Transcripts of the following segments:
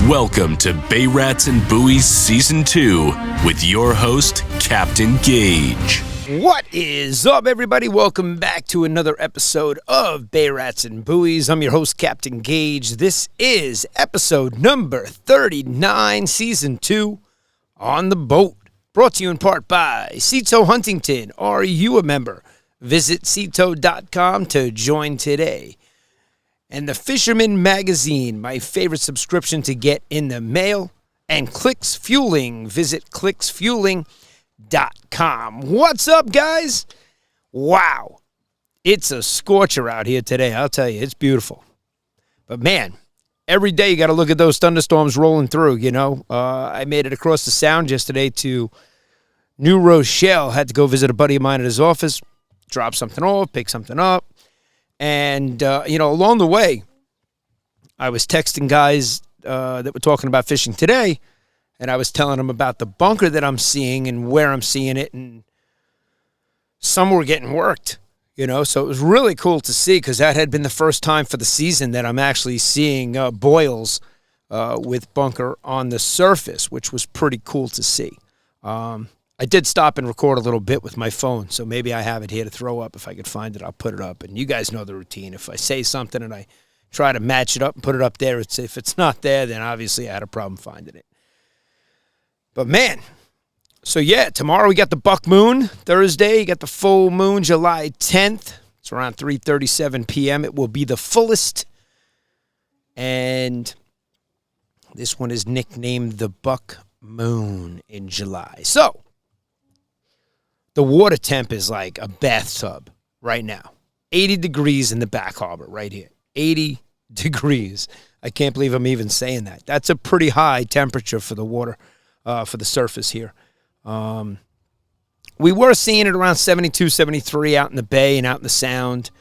Welcome to Bay Rats and Buoys Season 2 with your host, Captain Gage. What is up, everybody? Welcome back to another episode of Bay Rats and Buoys. I'm your host, Captain Gage. This is episode number 39, Season 2, On the Boat. Brought to you in part by Cito Huntington. Are you a member? Visit Cito.com to join today. And the Fisherman Magazine, my favorite subscription to get in the mail. And Clicks Fueling. Visit clicksfueling.com. What's up, guys? Wow. It's a scorcher out here today. I'll tell you, it's beautiful. But man, every day you got to look at those thunderstorms rolling through, you know. I made it across the sound yesterday to New Rochelle. Had to go visit a buddy of mine at his office, drop something off, pick something up. And, along the way, I was texting guys that were talking about fishing today, and I was telling them about the bunker that I'm seeing and where I'm seeing it, and some were getting worked, so it was really cool to see because that had been the first time for the season that I'm actually seeing boils with bunker on the surface, which was pretty cool to see. I did stop and record a little bit with my phone, so maybe I have it here to throw up. If I could find it, I'll put it up. And you guys know the routine. If I say something and I try to match it up and put it up there, if it's not there, then obviously I had a problem finding it. But man, so yeah, tomorrow we got the buck moon. Thursday, you got the full moon, July 10th. It's around 3:37 p.m. It will be the fullest. And this one is nicknamed the buck moon in July. So the water temp is like a bathtub right now. 80 degrees in the back harbor right here. 80 degrees. I can't believe I'm even saying that. That's a pretty high temperature for the water, for the surface here. We were seeing it around 72, 73 out in the bay and out in the sound.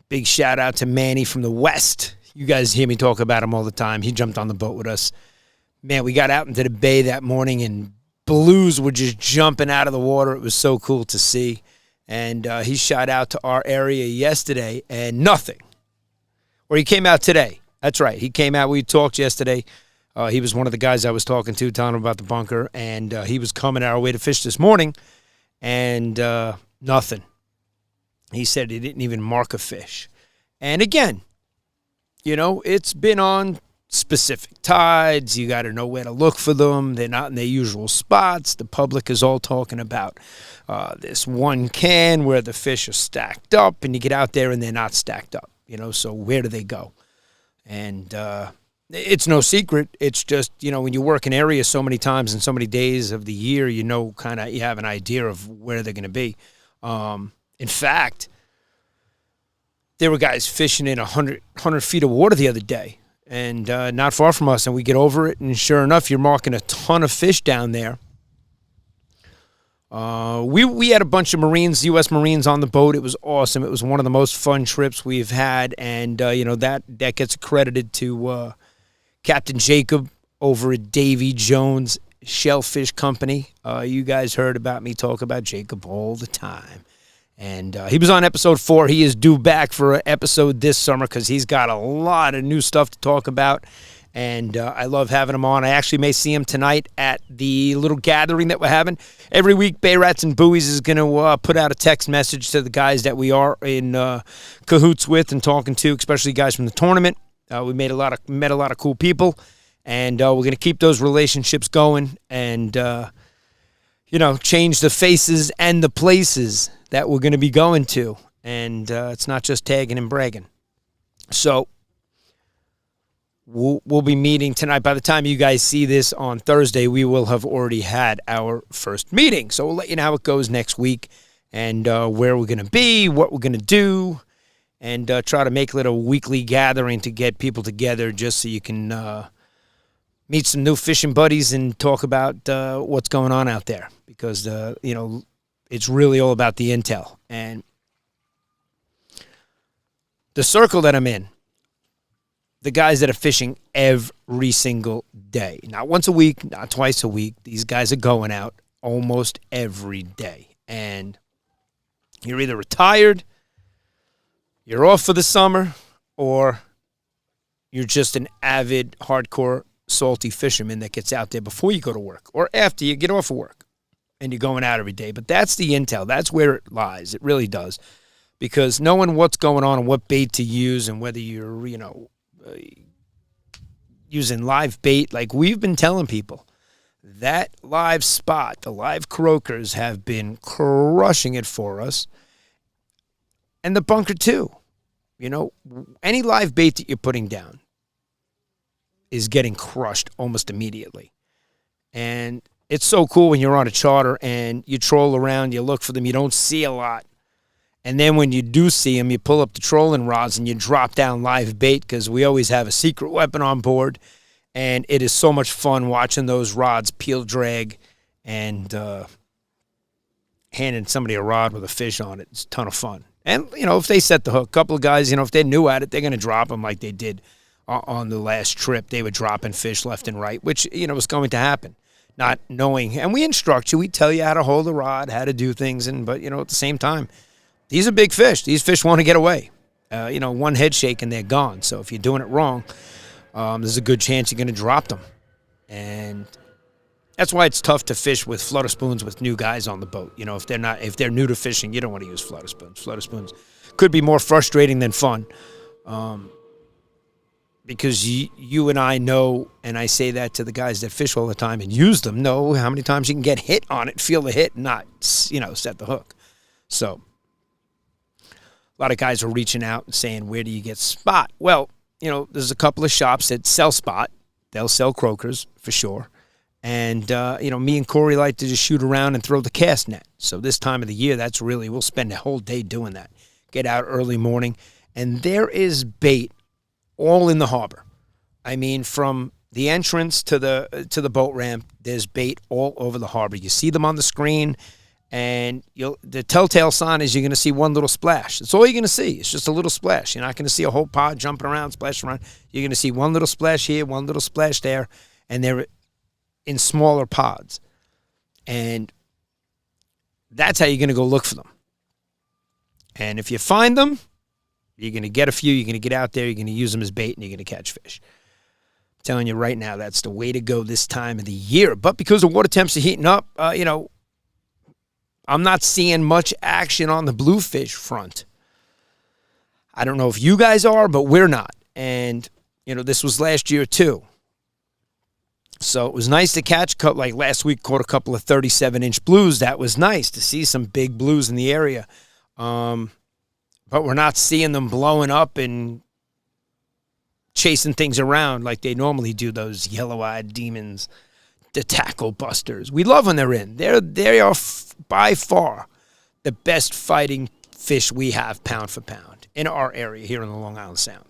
Big shout out to Manny from the West. You guys hear me talk about him all the time. He jumped on the boat with us. Man, we got out into the bay that morning and blues were just jumping out of the water. It was so cool to see. And he shot out to our area yesterday and nothing. Or he came out today. That's right. He came out. We talked yesterday. He was one of the guys I was talking to, telling him about the bunker. And he was coming our way to fish this morning. And nothing. He said he didn't even mark a fish. And again, it's been on specific tides. You got to know where to look for them. They're not in their usual spots. The public is all talking about this one can where the fish are stacked up, and you get out there and they're not stacked up. So where do they go? And it's no secret. It's just, when you work an area so many times and so many days of the year, you have an idea of where they're going to be. In fact, there were guys fishing in 100 feet of water the other day. And not far from us, and we get over it, and sure enough, you're marking a ton of fish down there. We had a bunch of Marines, U.S. Marines on the boat. It was awesome. It was one of the most fun trips we've had, and that gets accredited to Captain Jacob over at Davy Jones Shellfish Company. You guys heard about me talk about Jacob all the time. And he was on episode 4. He is due back for an episode this summer because he's got a lot of new stuff to talk about. And I love having him on. I actually may see him tonight at the little gathering that we're having. Every week, Bay Rats and Buoys is going to put out a text message to the guys that we are in cahoots with and talking to, especially guys from the tournament. We met a lot of cool people. And we're going to keep those relationships going and, change the faces and the places that we're going to be going to. And it's not just tagging and bragging. So we'll be meeting tonight. By the time you guys see this on Thursday, we will have already had our first meeting. So we'll let you know how it goes next week and where we're going to be, what we're going to do, and try to make it a weekly gathering to get people together just so you can meet some new fishing buddies and talk about what's going on out there. Because, it's really all about the intel. And the circle that I'm in, the guys that are fishing every single day, not once a week, not twice a week, these guys are going out almost every day. And you're either retired, you're off for the summer, or you're just an avid, hardcore, salty fisherman that gets out there before you go to work or after you get off of work and you're going out every day. But that's the intel. That's where it lies. It really does. Because knowing what's going on and what bait to use and whether you're, using live bait, like we've been telling people, that live spot, the live croakers have been crushing it for us. And the bunker too. Any live bait that you're putting down is getting crushed almost immediately. And it's so cool when you're on a charter and you troll around, you look for them, you don't see a lot. And then when you do see them, you pull up the trolling rods and you drop down live bait because we always have a secret weapon on board. And it is so much fun watching those rods peel drag and handing somebody a rod with a fish on it. It's a ton of fun. And, if they set the hook, a couple of guys, if they're new at it, they're going to drop them like they did on the last trip. They were dropping fish left and right, which, was going to happen. Not knowing. And we instruct you. We tell you how to hold a rod, how to do things. But, at the same time, these are big fish. These fish want to get away. One head shake and they're gone. So if you're doing it wrong, there's a good chance you're going to drop them. And that's why it's tough to fish with flutter spoons with new guys on the boat. If they're new to fishing, you don't want to use flutter spoons. Flutter spoons could be more frustrating than fun. Because you and I know, and I say that to the guys that fish all the time and use them, know how many times you can get hit on it, feel the hit, and not, set the hook. So a lot of guys are reaching out and saying, where do you get spot? Well, there's a couple of shops that sell spot. They'll sell croakers for sure. And, me and Corey like to just shoot around and throw the cast net. So this time of the year, we'll spend a whole day doing that. Get out early morning. And there is bait all in the harbor. I mean, from the entrance to the boat ramp, there's bait all over the harbor. You see them on the screen. And the telltale sign is you're going to see one little splash. That's all you're going to see. It's just a little splash. You're not going to see a whole pod jumping around, splashing around. You're going to see one little splash here, one little splash there, and they're in smaller pods. And that's how you're going to go look for them. And if you find them, you're going to get a few. You're going to get out there. You're going to use them as bait, and you're going to catch fish. I'm telling you right now, that's the way to go this time of the year. But because the water temps are heating up, I'm not seeing much action on the bluefish front. I don't know if you guys are, but we're not. And, this was last year too. So it was nice to catch, like last week, caught a couple of 37-inch blues. That was nice to see some big blues in the area. But we're not seeing them blowing up and chasing things around like they normally do, those yellow-eyed demons, the tackle busters. We love when they're in. They are by far the best fighting fish we have pound for pound in our area here in the Long Island Sound.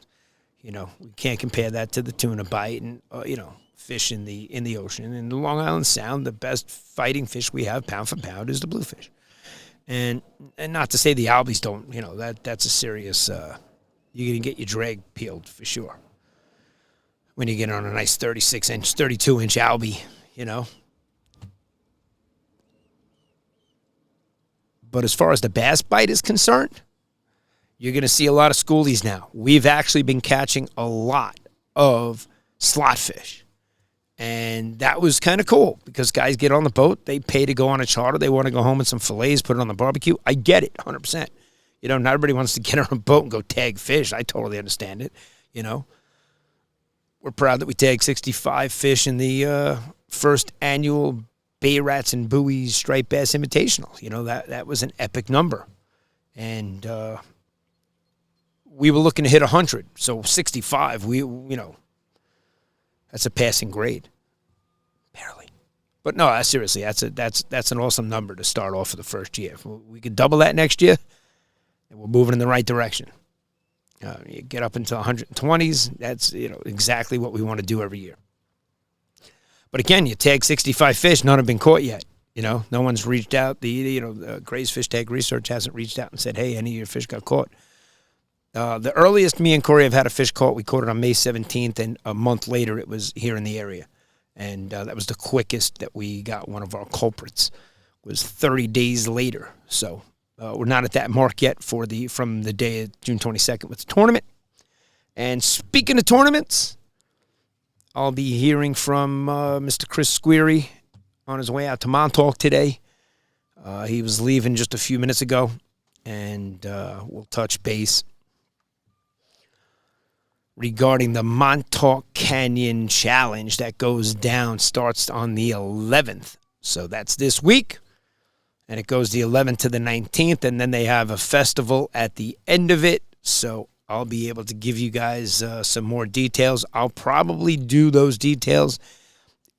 We can't compare that to the tuna bite and fish in the ocean. In the Long Island Sound, the best fighting fish we have pound for pound is the bluefish. And not to say the albies don't, that's a serious, you're going to get your drag peeled for sure. When you get on a nice 36-inch, 32-inch albie, But as far as the bass bite is concerned, you're going to see a lot of schoolies now. We've actually been catching a lot of slot fish. And that was kind of cool because guys get on the boat. They pay to go on a charter. They want to go home with some fillets, put it on the barbecue. I get it, 100%. Not everybody wants to get on a boat and go tag fish. I totally understand it, We're proud that we tagged 65 fish in the first annual Bay Rats and Buoys Striped Bass Invitational. That was an epic number. And we were looking to hit 100. So 65, that's a passing grade. Barely. But no, seriously, that's an awesome number to start off for the first year. If we could double that next year, and we're moving in the right direction. You get up into 120s, that's exactly what we want to do every year. But again, you tag 65 fish, none have been caught yet. No one's reached out. The Gray's Fish Tag Research hasn't reached out and said, hey, any of your fish got caught. The earliest me and Corey have had a fish caught, we caught it on May 17th, and a month later it was here in the area. And that was the quickest that we got one of our culprits. It was 30 days later. So we're not at that mark yet from the day of June 22nd with the tournament. And speaking of tournaments, I'll be hearing from Mr. Chris Squeary on his way out to Montauk today. He was leaving just a few minutes ago, and we'll touch base regarding the Montauk Canyon Challenge that goes down, starts on the 11th. So that's this week, and it goes the 11th to the 19th, and then they have a festival at the end of it. So I'll be able to give you guys some more details. I'll probably do those details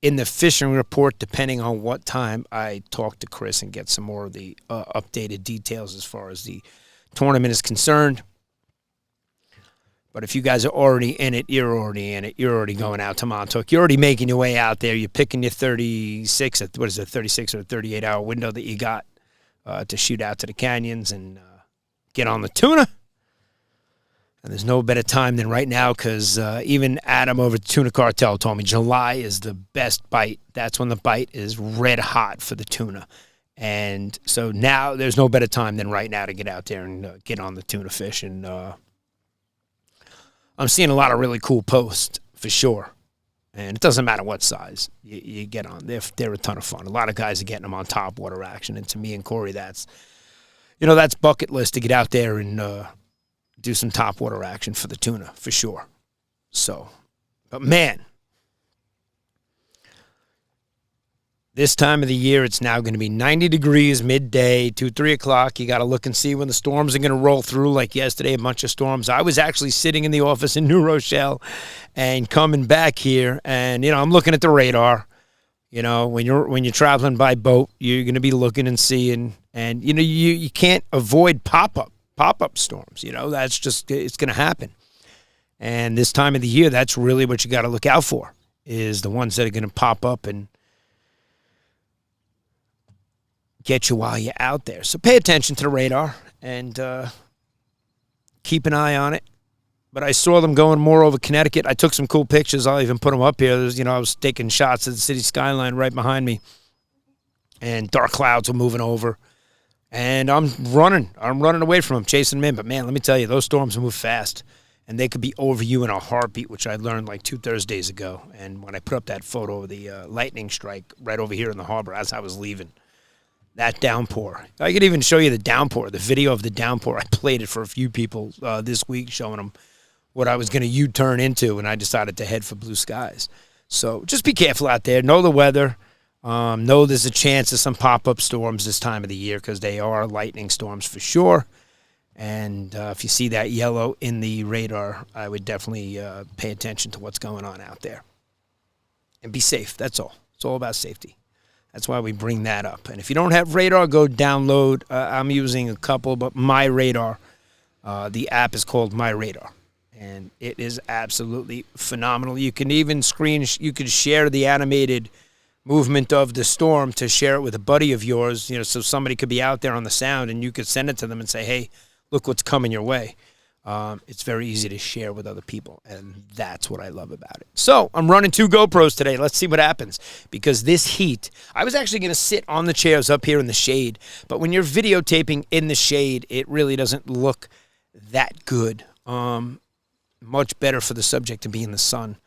in the fishing report, depending on what time I talk to Chris and get some more of the updated details as far as the tournament is concerned. But if you guys are already in it, you're already in it. You're already going out to Montauk. You're already making your way out there. You're picking your 36 or 38-hour window that you got to shoot out to the canyons and get on the tuna. And there's no better time than right now because even Adam over at Tuna Cartel told me July is the best bite. That's when the bite is red hot for the tuna. And so now there's no better time than right now to get out there and get on the tuna fish. And I'm seeing a lot of really cool posts for sure. And it doesn't matter what size you get on. They're a ton of fun. A lot of guys are getting them on top water action. And to me and Corey, that's bucket list to get out there and do some top water action for the tuna for sure. So, but man, this time of the year, it's now going to be 90 degrees midday, 2, 3 o'clock. You got to look and see when the storms are going to roll through. Like yesterday, a bunch of storms. I was actually sitting in the office in New Rochelle and coming back here, and I'm looking at the radar. When you're traveling by boat, you're going to be looking and seeing, and you can't avoid pop-up storms. That's just, it's going to happen. And this time of the year, that's really what you got to look out for, is the ones that are going to pop up and get you while you're out there. So pay attention to the radar and keep an eye on it. But I saw them going more over Connecticut. I took some cool pictures. I'll even put them up here. I was taking shots of the city skyline right behind me, and dark clouds were moving over. And I'm running away from them, chasing them in. But, man, let me tell you, those storms move fast, and they could be over you in a heartbeat, which I learned like 2 Thursdays ago. And when I put up that photo of the lightning strike right over here in the harbor as I was leaving, that downpour. I could even show you the downpour, the video of the downpour. I played it for a few people this week, showing them what I was going to U-turn into, and I decided to head for blue skies. So just be careful out there. Know the weather. Know there's a chance of some pop-up storms this time of the year because they are lightning storms for sure. And if you see that yellow in the radar, I would definitely pay attention to what's going on out there. And be safe. That's all. It's all about safety. That's why we bring that up. And if you don't have radar, go download. I'm using a couple, but My Radar. The app is called My Radar. And it is absolutely phenomenal. You can even you could share the animated movement of the storm to share it with a buddy of yours, so somebody could be out there on the sound and you could send it to them and say, hey, look what's coming your way. It's very easy to share with other people, and that's what I love about it. So I'm running 2 GoPros today. Let's see what happens, because this heat, I was actually going to sit on the chairs up here in the shade, but when you're videotaping in the shade, it really doesn't look that good. Much better for the subject to be in the sun,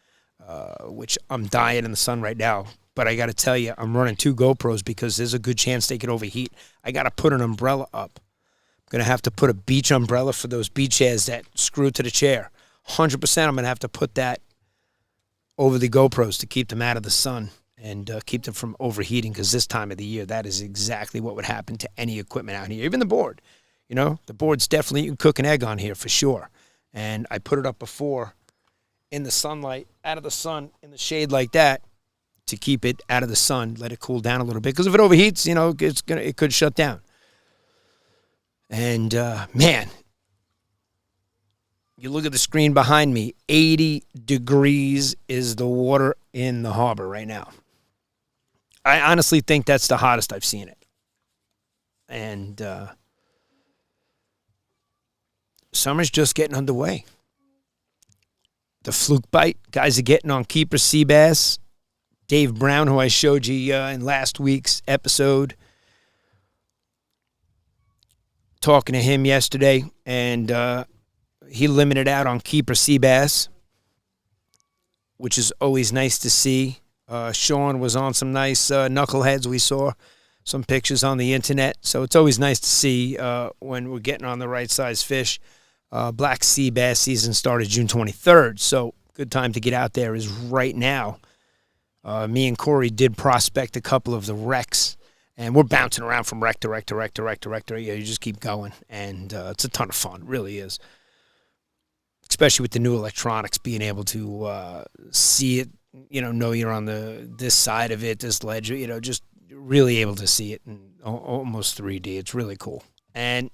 which I'm dying in the sun right now. But I got to tell you, I'm running 2 GoPros because there's a good chance they could overheat. I got to put an umbrella up. I'm going to have to put a beach umbrella for those beach chairs that screw to the chair. 100% I'm going to have to put that over the GoPros to keep them out of the sun and keep them from overheating, because this time of the year, that is exactly what would happen to any equipment out here. Even the board. The board's definitely, you can cook an egg on here for sure. And I put it up before in the sunlight, out of the sun, in the shade like that, to keep it out of the sun, let it cool down a little bit. Because if it overheats, it could shut down. And, man, you look at the screen behind me, 80 degrees is the water in the harbor right now. I honestly think that's the hottest I've seen it. And summer's just getting underway. The fluke bite, guys are getting on keeper sea bass. Dave Brown, who I showed you in last week's episode, talking to him yesterday, and he limited out on keeper sea bass, which is always nice to see. Sean was on some nice knuckleheads. We saw some pictures on the internet. So it's always nice to see when we're getting on the right size fish. Black sea bass season started June 23rd. So good time to get out there is right now. Me and Corey did prospect a couple of the wrecks. And we're bouncing around from wreck to wreck to wreck to wreck to wreck to wreck. Yeah, you just keep going. And it's a ton of fun. It really is. Especially with the new electronics, being able to see it, know you're on this side of it, this ledge, just really able to see it in almost 3D. It's really cool. And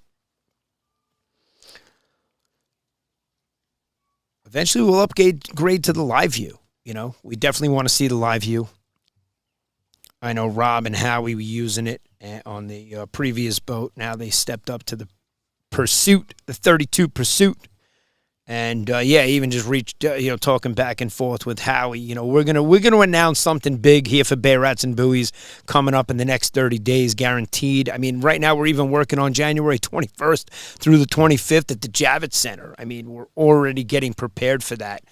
eventually we'll upgrade to the live view. We definitely want to see the live view. I know Rob and Howie were using it on the previous boat. Now they stepped up to the Pursuit, the 32 Pursuit. And even just reached, talking back and forth with Howie. We're gonna announce something big here for Bay Rats and Buoys coming up in the next 30 days, guaranteed. I mean, right now we're even working on January 21st through the 25th at the Javits Center. I mean, we're already getting prepared for that.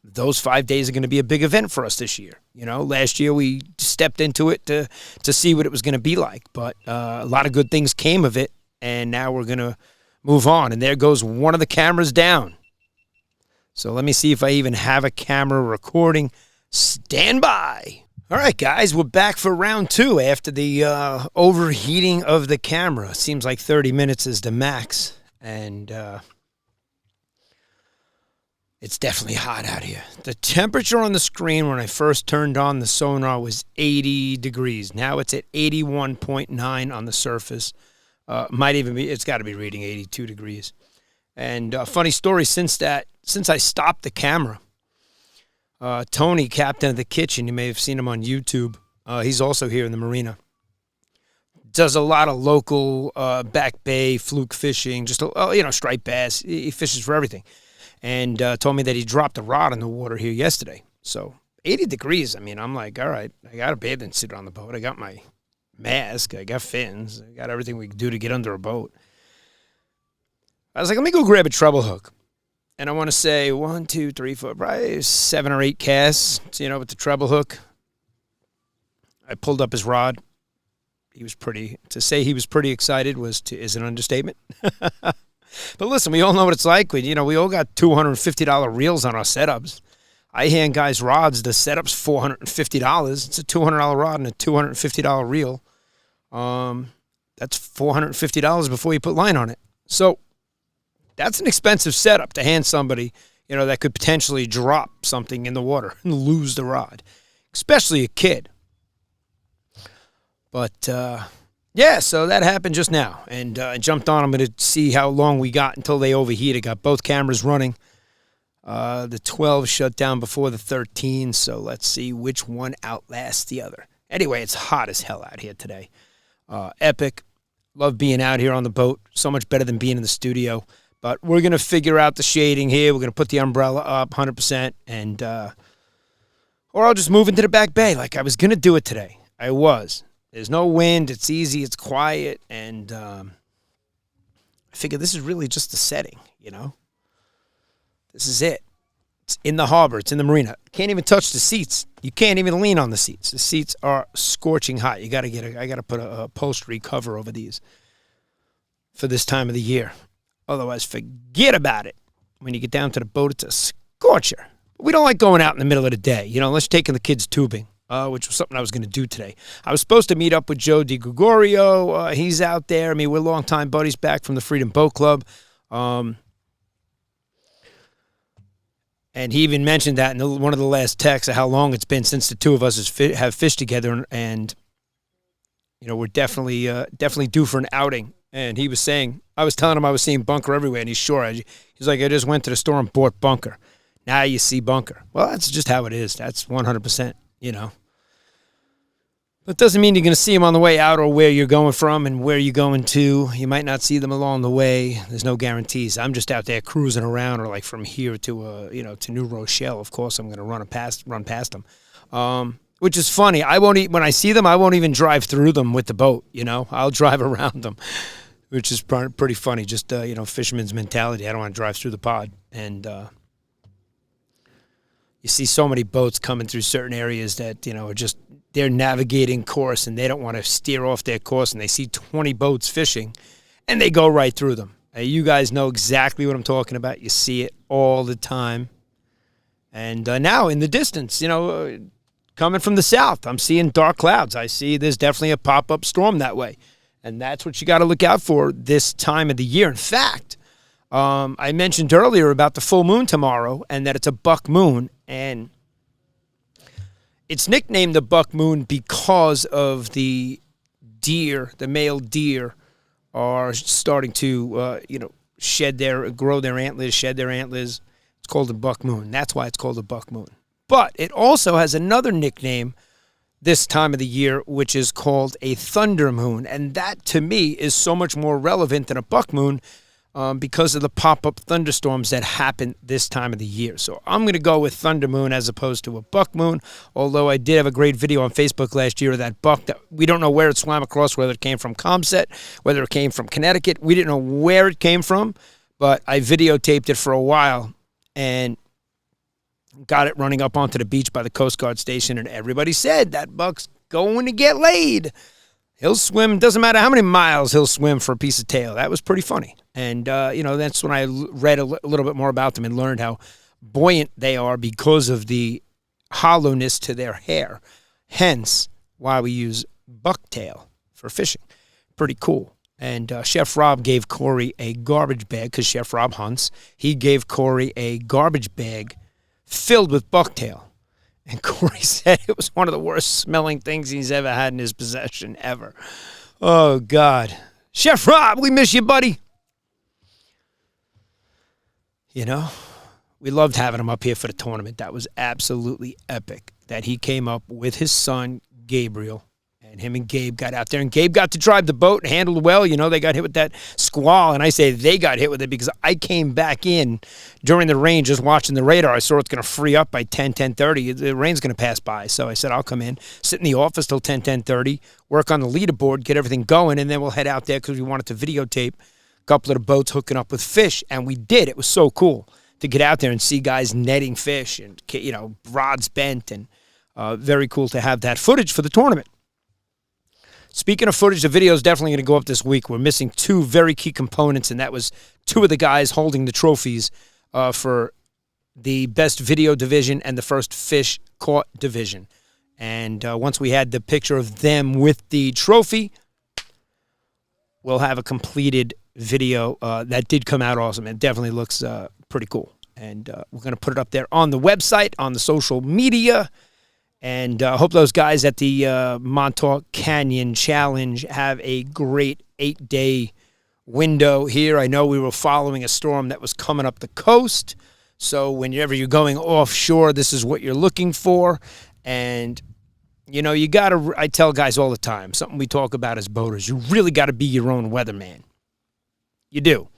Those 5 days are going to be a big event for us this year. Last year we stepped into it to see what it was going to be like, but a lot of good things came of it, and now we're going to move on, and there goes one of the cameras down. So let me see if I even have a camera recording. Stand by. All right, guys, we're back for round 2 after the overheating of the camera. Seems like 30 minutes is the max, and it's definitely hot out here. The temperature on the screen when I first turned on the sonar was 80 degrees. Now it's at 81.9 on the surface. Might even be, it's got to be reading 82 degrees. And funny story, since I stopped the camera, Tony, captain of the kitchen, you may have seen him on YouTube. He's also here in the marina. Does a lot of local back bay fluke fishing, just striped bass. He fishes for everything. And told me that he dropped a rod in the water here yesterday. So 80 degrees. I mean, I'm like, all right, I got a bathing suit on the boat. I got my mask, I got fins, I got everything we can do to get under a boat. I was like, let me go grab a treble hook. And I want to say 1, 2, 3, 4, probably 7 or 8 casts, with the treble hook. I pulled up his rod. To say he was pretty excited is an understatement. But listen, we all know what it's like. We all got $250 reels on our setups. I hand guys rods. The setup's $450. It's a $200 rod and a $250 reel. That's $450 before you put line on it. So that's an expensive setup to hand somebody, that could potentially drop something in the water and lose the rod, especially a kid. But, so that happened just now. And I jumped on. I'm going to see how long we got until they overheated. Got both cameras running. The 12 shut down before the 13, so let's see which one outlasts the other. Anyway, it's hot as hell out here today. Epic. Love being out here on the boat. So much better than being in the studio. But we're going to figure out the shading here. We're going to put the umbrella up 100%, and or I'll just move into the back bay like I was going to do it today. I was. There's no wind. It's easy. It's quiet, and I figure this is really just the setting, This is it. It's in the harbor. It's in the marina. Can't even touch the seats. You can't even lean on the seats. The seats are scorching hot. I got to put a upholstery cover over these for this time of the year. Otherwise, forget about it. When you get down to the boat, it's a scorcher. We don't like going out in the middle of the day, unless you're taking the kids tubing, which was something I was going to do today. I was supposed to meet up with Joe DiGregorio. He's out there. I mean, we're longtime buddies back from the Freedom Boat Club. And he even mentioned that in one of the last texts of how long it's been since the two of us have fished together. And we're definitely due for an outing. And he was saying, I was telling him I was seeing bunker everywhere. And he's sure. He's like, I just went to the store and bought bunker. Now you see bunker. Well, that's just how it is. That's 100%, But it doesn't mean you're going to see them on the way out or where you're going from and where you're going to. You might not see them along the way. There's no guarantees. I'm just out there cruising around, or like from here to to New Rochelle. Of course, I'm going to run past them, which is funny. When I see them, I won't even drive through them with the boat. I'll drive around them. which is pretty funny. Just, fisherman's mentality. I don't want to drive through the pod. And you see so many boats coming through certain areas that, are just, they're navigating course and they don't want to steer off their course, and they see 20 boats fishing and they go right through them. You guys know exactly what I'm talking about. You see it all the time. And now in the distance, coming from the south, I'm seeing dark clouds. I see there's definitely a pop-up storm that way. And that's what you got to look out for this time of the year. In fact, I mentioned earlier about the full moon tomorrow and that it's a buck moon. And it's nicknamed the buck moon because of the deer, the male deer, are starting to, grow their antlers, shed their antlers. It's called a buck moon. That's why it's called a buck moon. But it also has another nickname this time of the year, which is called a thunder moon. And that, to me, is so much more relevant than a buck moon because of the pop-up thunderstorms that happen this time of the year. So I'm going to go with thunder moon as opposed to a buck moon, although I did have a great video on Facebook last year of that buck that we don't know where it swam across, whether it came from Comset, whether it came from Connecticut. We didn't know where it came from, but I videotaped it for a while and got it running up onto the beach by the Coast Guard station, and everybody said that buck's going to get laid. He'll swim. Doesn't matter how many miles he'll swim for a piece of tail. That was pretty funny. And, that's when I read a little bit more about them and learned how buoyant they are because of the hollowness to their hair. Hence why we use bucktail for fishing. Pretty cool. And Chef Rob gave Corey a garbage bag because Chef Rob hunts. He gave Corey a garbage bag filled with bucktail. And Corey said it was one of the worst smelling things he's ever had in his possession ever. Oh, God. Chef Rob, we miss you, buddy. We loved having him up here for the tournament. That was absolutely epic that he came up with his son, Gabriel, and him and Gabe got out there. And Gabe got to drive the boat and handled well. They got hit with that squall. And I say they got hit with it because I came back in during the rain just watching the radar. I saw it's going to free up by 10:30. The rain's going to pass by. So I said, I'll come in, sit in the office till 10:30, work on the leaderboard, get everything going, and then we'll head out there because we wanted to videotape a couple of the boats hooking up with fish. And we did. It was so cool to get out there and see guys netting fish and, rods bent. And very cool to have that footage for the tournament. Speaking of footage, the video is definitely going to go up this week. We're missing two very key components, and that was two of the guys holding the trophies for the best video division and the first fish caught division. And once we had the picture of them with the trophy, we'll have a completed video that did come out awesome. It definitely looks pretty cool. And we're going to put it up there on the website, on the social media. And I hope those guys at the Montauk Canyon Challenge have a great 8-day window here. I know we were following a storm that was coming up the coast. So whenever you're going offshore, this is what you're looking for. And, you got to, I tell guys all the time, something we talk about as boaters, you really got to be your own weatherman. You do.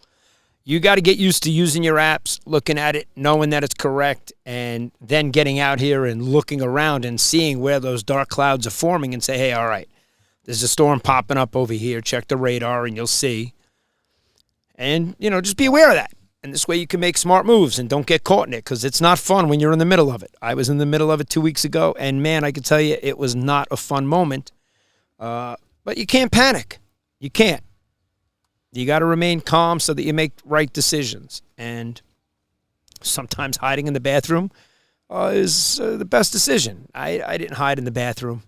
You got to get used to using your apps, looking at it, knowing that it's correct, and then getting out here and looking around and seeing where those dark clouds are forming and say, hey, all right, there's a storm popping up over here. Check the radar and you'll see. And, just be aware of that. And this way you can make smart moves and don't get caught in it because it's not fun when you're in the middle of it. I was in the middle of it 2 weeks ago, and, man, I can tell you it was not a fun moment. But you can't panic. You can't. You got to remain calm so that you make right decisions. And sometimes hiding in the bathroom is the best decision. I didn't hide in the bathroom.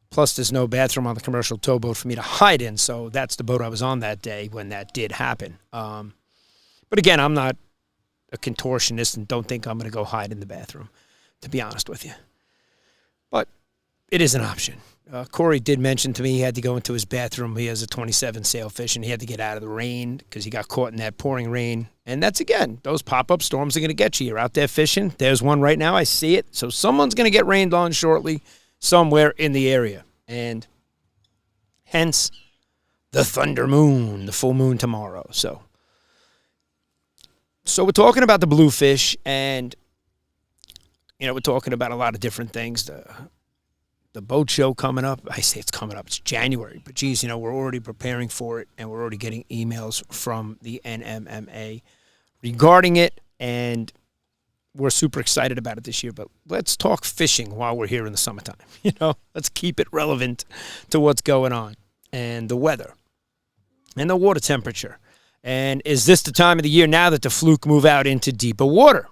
Plus, there's no bathroom on the commercial towboat for me to hide in, so that's the boat I was on that day when that did happen. But again, I'm not a contortionist and don't think I'm going to go hide in the bathroom, to be honest with you. But it is an option. Corey did mention to me he had to go into his bathroom. He has a 27 sailfish, and he had to get out of the rain because he got caught in that pouring rain. And that's, again, those pop-up storms are going to get you. You're out there fishing. There's one right now. I see it. So someone's going to get rained on shortly somewhere in the area. And hence the thunder moon, the full moon tomorrow. So we're talking about the bluefish, and, we're talking about a lot of different things. the boat show coming up. I say it's coming up. It's January. But, geez, we're already preparing for it, and we're already getting emails from the NMMA regarding it, and we're super excited about it this year. But let's talk fishing while we're here in the summertime. Let's keep it relevant to what's going on and the weather and the water temperature. And is this the time of the year now that the fluke move out into deeper water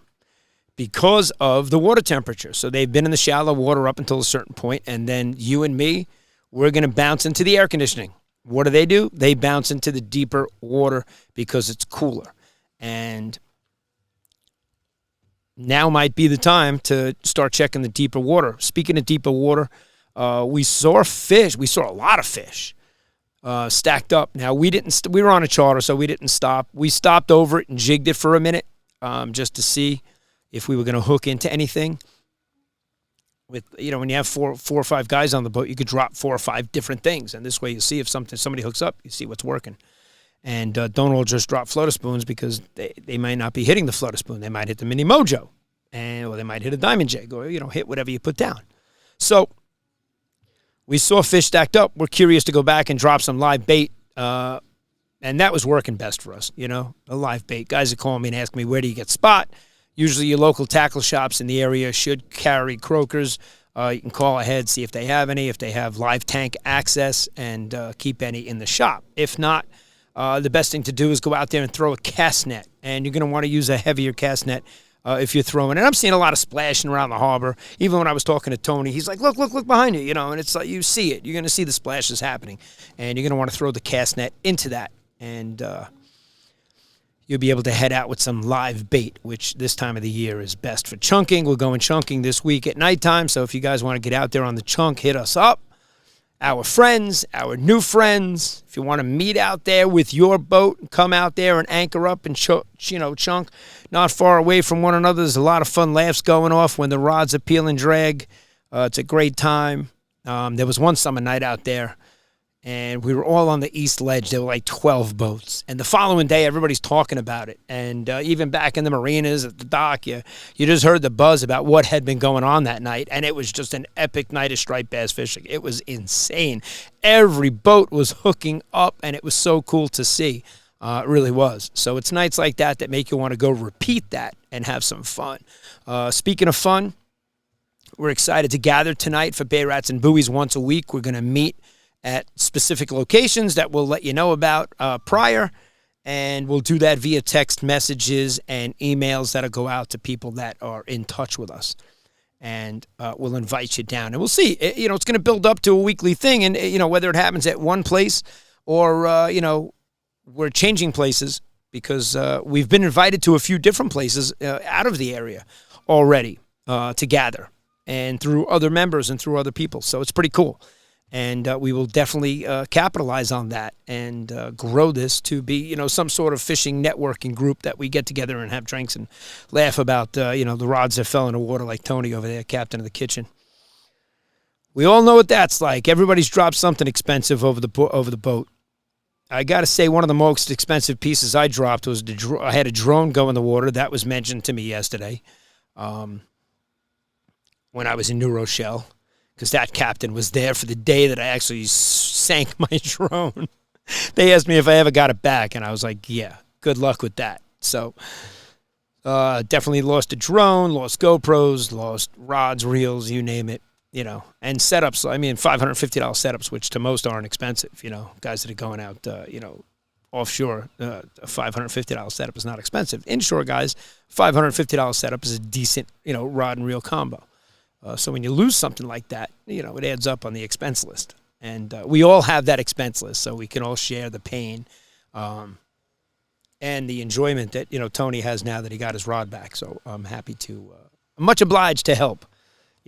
because of the water temperature? So they've been in the shallow water up until a certain point, and then you and me, we're going to bounce into the air conditioning. What do? They bounce into the deeper water because it's cooler. And now might be the time to start checking the deeper water. Speaking of deeper water, we saw fish. We saw a lot of fish stacked up. Now, we were on a charter, so we didn't stop. We stopped over it and jigged it for a minute just to see if we were going to hook into anything. With when you have four or five guys on the boat, you could drop 4 or 5 different things, and this way you see if somebody hooks up, you see what's working. And don't all just drop floater spoons because they might not be hitting the floater spoon. They might hit the mini mojo, or they might hit a diamond jig, or hit whatever you put down. So we saw fish stacked up. We're curious to go back and drop some live bait, and that was working best for us. A live bait. Guys are calling me and asking me, where do you get spot? Usually your local tackle shops in the area should carry croakers. You can call ahead, see if they have any, if they have live tank access, and keep any in the shop. If not, the best thing to do is go out there and throw a cast net, and you're going to want to use a heavier cast net if you're throwing. And I'm seeing a lot of splashing around the harbor. Even when I was talking to Tony, he's like, look behind you, and it's like you see it. You're going to see the splashes happening, and you're going to want to throw the cast net into that, and you'll be able to head out with some live bait, which this time of the year is best for chunking. We're going chunking this week at nighttime, so if you guys want to get out there on the chunk, hit us up. Our friends, our new friends, if you want to meet out there with your boat, come out there and anchor up and chunk not far away from one another. There's a lot of fun laughs going off when the rods are peel and drag. It's a great time. There was one summer night out there, and we were all on the east ledge. There were like 12 boats. And the following day, everybody's talking about it. And even back in the marinas at the dock, you just heard the buzz about what had been going on that night. And it was just an epic night of striped bass fishing. It was insane. Every boat was hooking up, and it was so cool to see. It really was. So it's nights like that that make you want to go repeat that and have some fun. Speaking of fun, we're excited to gather tonight for Bay Rats and Buoys once a week. We're going to meet at specific locations that we'll let you know about prior, and we'll do that via text messages and emails that'll go out to people that are in touch with us, and we'll invite you down, and we'll see. It's going to build up to a weekly thing, and whether it happens at one place or we're changing places because we've been invited to a few different places out of the area already to gather, and through other members and through other people, so it's pretty cool. And we will definitely capitalize on that and grow this to be, some sort of fishing networking group that we get together and have drinks and laugh about, the rods that fell in the water, like Tony over there, captain of the kitchen. We all know what that's like. Everybody's dropped something expensive over the boat. I got to say, one of the most expensive pieces I dropped was I had a drone go in the water. That was mentioned to me yesterday when I was in New Rochelle, because that captain was there for the day that I actually sank my drone. They asked me if I ever got it back, and I was like, yeah, good luck with that. So definitely lost a drone, lost GoPros, lost rods, reels, you name it, and setups. I mean, $550 setups, which to most aren't expensive, guys that are going out, offshore, a $550 setup is not expensive. Inshore guys, $550 setup is a decent, rod and reel combo. So when you lose something like that, it adds up on the expense list. And we all have that expense list, so we can all share the pain and the enjoyment that, Tony has now that he got his rod back. So I'm happy to, I'm much obliged to help.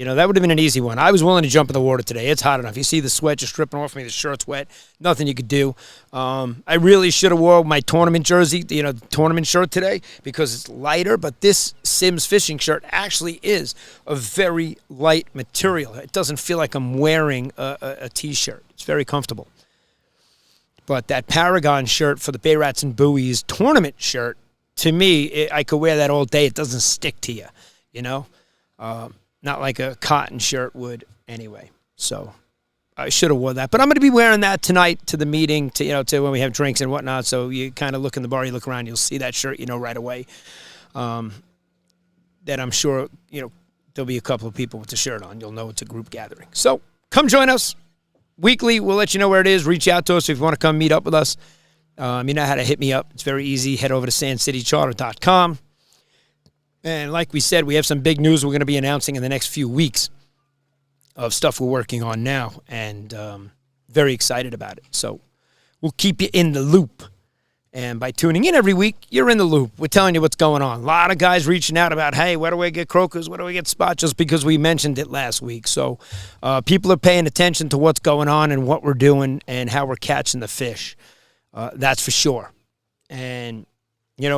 That would have been an easy one. I was willing to jump in the water today. It's hot enough. You see the sweat just dripping off me. The shirt's wet. Nothing you could do. I really should have wore my tournament jersey, tournament shirt today, because it's lighter. But this Simms fishing shirt actually is a very light material. It doesn't feel like I'm wearing a T-shirt. It's very comfortable. But that Paragon shirt for the Bay Rats and Buoys tournament shirt, to me, I could wear that all day. It doesn't stick to you, Not like a cotton shirt would anyway. So I should have worn that. But I'm going to be wearing that tonight to the meeting, to when we have drinks and whatnot. So you kind of look in the bar, you look around, you'll see that shirt, right away. That I'm sure, there'll be a couple of people with the shirt on. You'll know it's a group gathering. So come join us weekly. We'll let you know where it is. Reach out to us if you want to come meet up with us. You know how to hit me up. It's very easy. Head over to sandcitycharter.com. And like we said, we have some big news we're going to be announcing in the next few weeks of stuff we're working on now, and very excited about it. So we'll keep you in the loop. And by tuning in every week, you're in the loop. We're telling you what's going on. A lot of guys reaching out about, hey, where do I get croakers? Where do I get spots? Just because we mentioned it last week. So people are paying attention to what's going on and what we're doing and how we're catching the fish. That's for sure. And,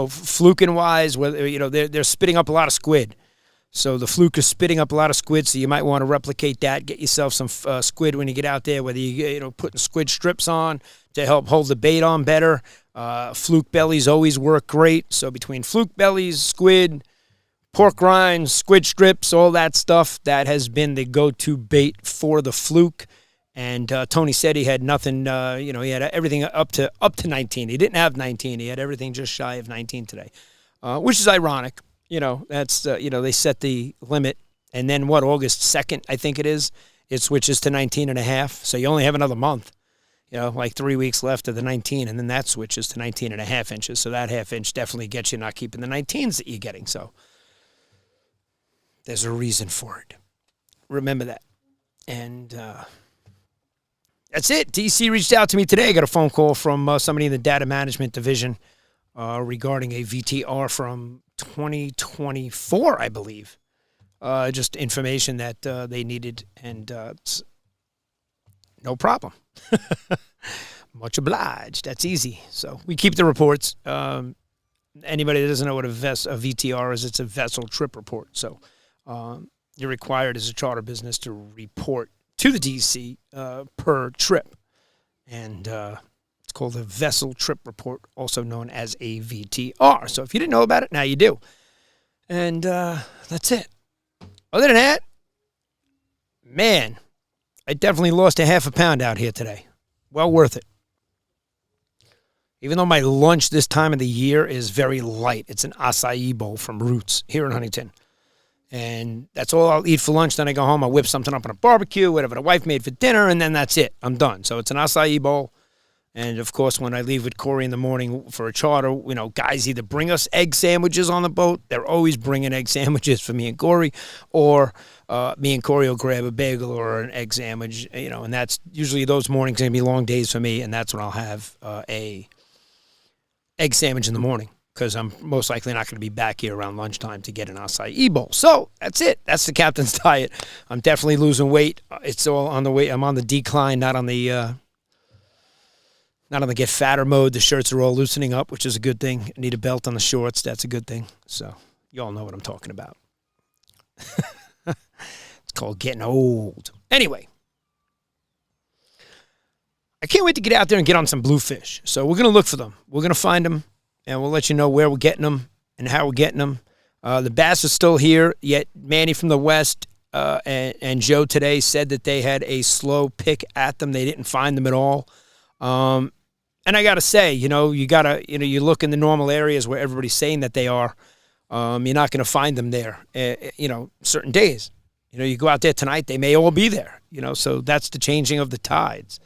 fluking-wise, they're spitting up a lot of squid. So the fluke is spitting up a lot of squid, so you might want to replicate that. Get yourself some squid when you get out there, whether you putting squid strips on to help hold the bait on better. Fluke bellies always work great. So between fluke bellies, squid, pork rinds, squid strips, all that stuff, that has been the go-to bait for the fluke. And Tony said he had nothing, he had everything up to 19. He didn't have 19. He had everything just shy of 19 today, which is ironic. That's, they set the limit. And then August 2nd, I think it switches to 19 and a half. So you only have another month, like 3 weeks left of the 19. And then that switches to 19 and a half inches. So that half inch definitely gets you not keeping the 19s that you're getting. So there's a reason for it. Remember that. And that's it. DC reached out to me today. I got a phone call from somebody in the data management division regarding a VTR from 2024, I believe. Just information that they needed, and it's no problem. Much obliged. That's easy. So we keep the reports. Anybody that doesn't know what a VTR is, it's a vessel trip report. So you're required as a charter business to report to the DC per trip. And it's called a vessel trip report, also known as a VTR. So if you didn't know about it, now you do. And that's it. Other than that, man, I definitely lost a half a pound out here today. Well worth it. Even though my lunch this time of the year is very light. It's an acai bowl from Roots here in Huntington. And that's all I'll eat for lunch. Then I go home, I whip something up on a barbecue, whatever the wife made for dinner, and then that's it. I'm done. So it's an acai bowl. And, of course, when I leave with Corey in the morning for a charter, guys either bring us egg sandwiches on the boat. They're always bringing egg sandwiches for me and Corey. Or me and Corey will grab a bagel or an egg sandwich, and that's usually those mornings going to be long days for me. And that's when I'll have a egg sandwich in the morning, because I'm most likely not going to be back here around lunchtime to get an acai bowl. So that's it. That's the captain's diet. I'm definitely losing weight. It's all on the way. I'm on the decline, not on the get fatter mode. The shirts are all loosening up, which is a good thing. I need a belt on the shorts. That's a good thing. So you all know what I'm talking about. It's called getting old. Anyway, I can't wait to get out there and get on some bluefish. So we're going to look for them. We're going to find them, and we'll let you know where we're getting them and how we're getting them. The bass are still here, yet Manny from the West and Joe today said that they had a slow pick at them. They didn't find them at all. And I got to say, you look in the normal areas where everybody's saying that they are, you're not going to find them there, certain days. You go out there tonight, they may all be there, so that's the changing of the tides.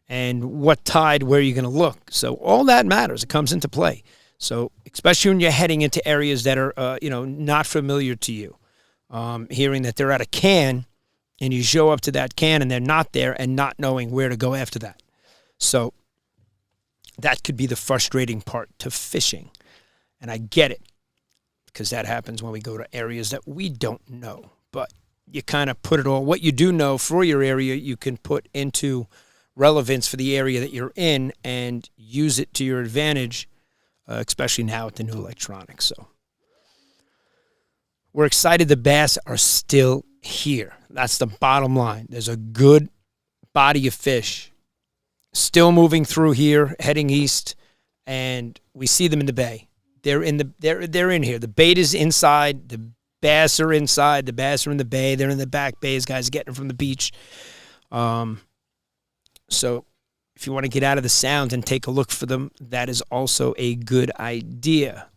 And what tide, where you're going to look. So all that matters. It comes into play. So especially when you're heading into areas that are, not familiar to you. Hearing that they're at a can, and you show up to that can and they're not there, and not knowing where to go after that. So that could be the frustrating part to fishing. And I get it, because that happens when we go to areas that we don't know. But you kind of put it all, what you do know for your area, you can put into relevance for the area that you're in and use it to your advantage, especially now with the new electronics. So we're excited the bass are still here. That's the bottom line. There's a good body of fish still moving through here, heading east, and we see them in the bay. They're in here. The bait is inside. The bass are inside. The bass are in the bay. They're in the back bays. Guys getting them from the beach. So if you want to get out of the sound and take a look for them, that is also a good idea.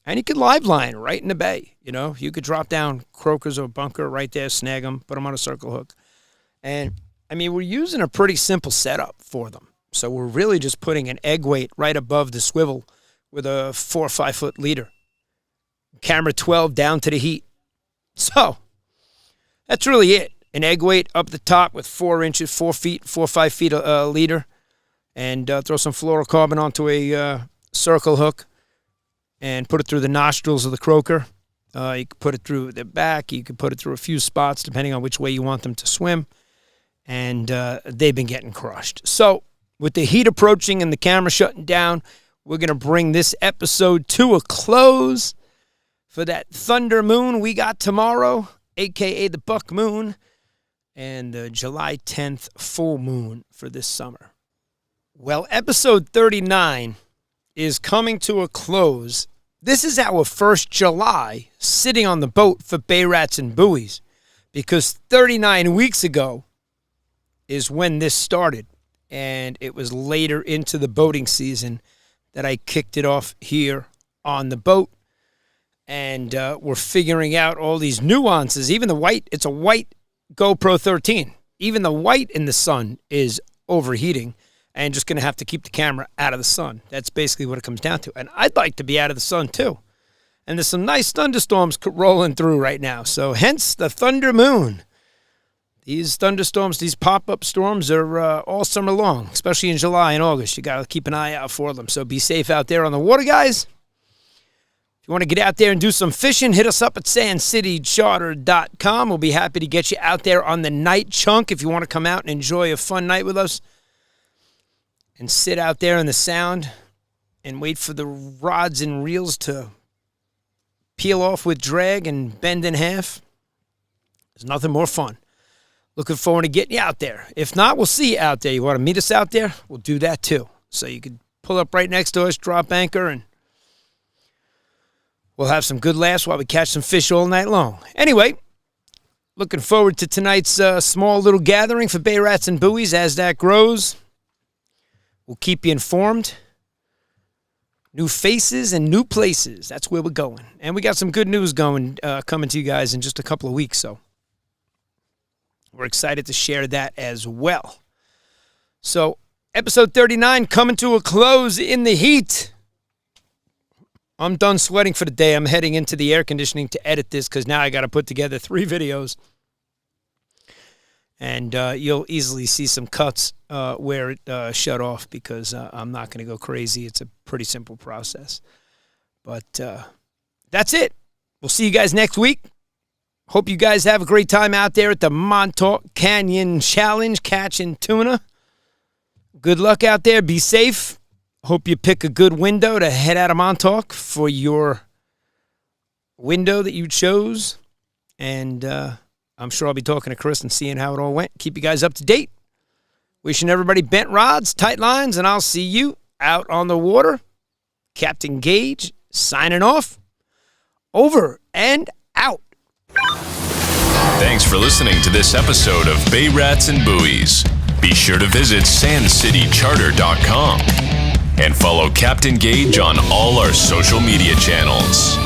And you could live line right in the bay. You know, you could drop down croakers or bunker right there, snag them, put them on a circle hook. And, I mean, we're using a pretty simple setup for them. So we're really just putting an egg weight right above the swivel with a 4 or 5 foot leader. Camera 12 down to the heat. So that's really it. An egg weight up the top with 4 inches, 4 or 5 feet leader. And throw some fluorocarbon onto a circle hook and put it through the nostrils of the croaker. You can put it through the back. You can put it through a few spots depending on which way you want them to swim. And they've been getting crushed. So with the heat approaching and the camera shutting down, we're going to bring this episode to a close for that thunder moon we got tomorrow, a.k.a. the buck moon, and the July 10th full moon for this summer. Well, episode 39 is coming to a close. This is our first July sitting on the boat for Bay Rats and Buoys, because 39 weeks ago is when this started, and it was later into the boating season that I kicked it off here on the boat, and we're figuring out all these nuances. Even the white, it's a white GoPro 13. Even the white in the sun is overheating, and just going to have to keep the camera out of the sun. That's basically what it comes down to. And I'd like to be out of the sun too. And there's some nice thunderstorms rolling through right now. So hence the thunder moon. These thunderstorms, these pop-up storms are all summer long, especially in July and August. You got to keep an eye out for them. So be safe out there on the water, guys. If you want to get out there and do some fishing, hit us up at sandcitycharter.com. We'll be happy to get you out there on the night chunk if you want to come out and enjoy a fun night with us and sit out there in the sound and wait for the rods and reels to peel off with drag and bend in half. There's nothing more fun. Looking forward to getting you out there. If not, we'll see you out there. You want to meet us out there? We'll do that too. So you can pull up right next to us, drop anchor, and we'll have some good laughs while we catch some fish all night long. Anyway, looking forward to tonight's small little gathering for Bay Rats and Buoys as that grows. We'll keep you informed. New faces and new places. That's where we're going. And we got some good news coming to you guys in just a couple of weeks. So we're excited to share that as well. So episode 39 coming to a close in the heat. I'm done sweating for the day. I'm heading into the air conditioning to edit this because now I got to put together 3 videos. And you'll easily see some cuts where it shut off because I'm not going to go crazy. It's a pretty simple process. But that's it. We'll see you guys next week. Hope you guys have a great time out there at the Montauk Canyon Challenge catching tuna. Good luck out there. Be safe. Hope you pick a good window to head out of Montauk for your window that you chose. And I'm sure I'll be talking to Chris and seeing how it all went. Keep you guys up to date. Wishing everybody bent rods, tight lines, and I'll see you out on the water. Captain Gage signing off. Over and out. Thanks for listening to this episode of Bay Rats and Buoys. Be sure to visit sandcitycharter.com and follow Captain Gage on all our social media channels.